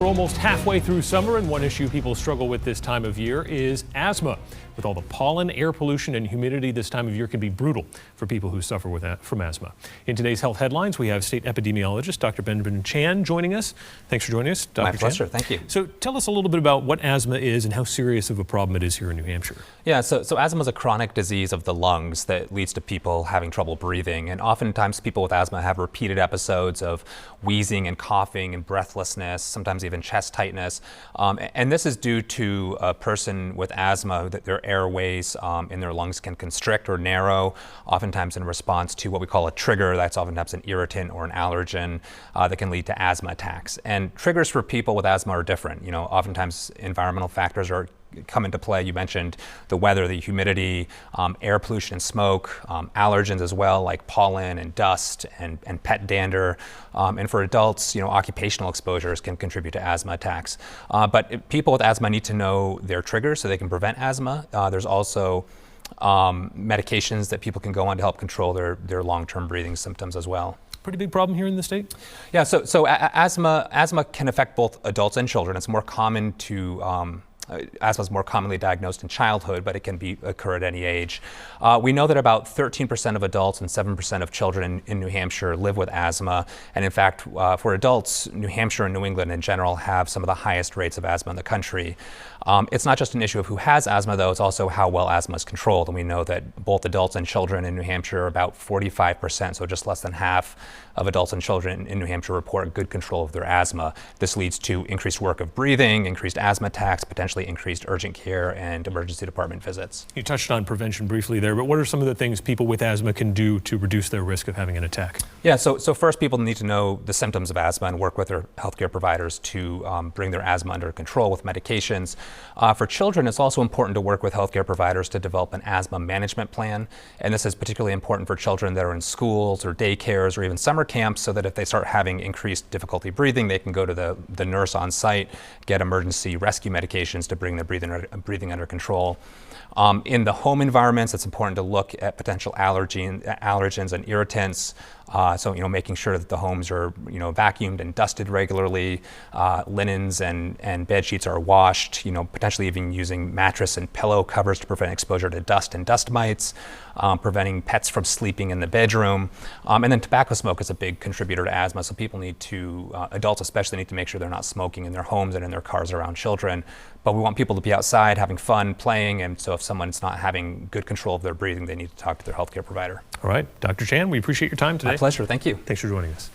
We're almost halfway through summer, and one issue people struggle with this time of year is asthma. With all the pollen, air pollution, and humidity, this time of year can be brutal for people who suffer from asthma. In today's health headlines, we have state epidemiologist Dr. Benjamin Chan joining us. Thanks for joining us, Dr. My Chan. pleasure, thank you. So tell us a little bit about what asthma is and how serious of a problem it is here in New Hampshire. Yeah, so asthma is a chronic disease of the lungs that leads to people having trouble breathing. And oftentimes people with asthma have repeated episodes of wheezing and coughing and breathlessness, sometimes even chest tightness. And this is due to a person with asthma that their airways in their lungs can constrict or narrow, oftentimes in response to what we call a trigger. That's oftentimes an irritant or an allergen that can lead to asthma attacks. And triggers for people with asthma are different. You know, oftentimes environmental factors come into play. You mentioned the weather, the humidity, air pollution and smoke, allergens as well, like pollen and dust and pet dander. And for adults, you know, occupational exposures can contribute to asthma attacks. But people with asthma need to know their triggers so they can prevent asthma. There's also medications that people can go on to help control their long-term breathing symptoms as well. Pretty big problem here in the state? Yeah, so asthma can affect both adults and children. It's more common to asthma is more commonly diagnosed in childhood, but it can occur at any age. We know that about 13% of adults and 7% of children in New Hampshire live with asthma. And in fact, for adults, New Hampshire and New England in general have some of the highest rates of asthma in the country. It's not just an issue of who has asthma, though, it's also how well asthma is controlled. And we know that both adults and children in New Hampshire are about 45%, so just less than half of adults and children in New Hampshire report good control of their asthma. This leads to increased work of breathing, increased asthma attacks, potentially increased urgent care and emergency department visits. You touched on prevention briefly there, but what are some of the things people with asthma can do to reduce their risk of having an attack? Yeah, so first people need to know the symptoms of asthma and work with their healthcare providers to bring their asthma under control with medications. For children, it's also important to work with healthcare providers to develop an asthma management plan. And this is particularly important for children that are in schools or daycares or even summer camps, so that if they start having increased difficulty breathing, they can go to the nurse on site, get emergency rescue medications to bring their breathing under control. In the home environments, it's important to look at potential allergens and irritants. So, you know, making sure that the homes are, you know, vacuumed and dusted regularly, linens and bed sheets are washed, you know, potentially even using mattress and pillow covers to prevent exposure to dust and dust mites, preventing pets from sleeping in the bedroom. And then tobacco smoke is a big contributor to asthma. So people need to, adults especially, need to make sure they're not smoking in their homes and in their cars around children. But we want people to be outside having fun, playing, and so if someone's not having good control of their breathing, they need to talk to their healthcare provider. All right, Dr. Chan, we appreciate your time today. My pleasure, thank you. Thanks for joining us.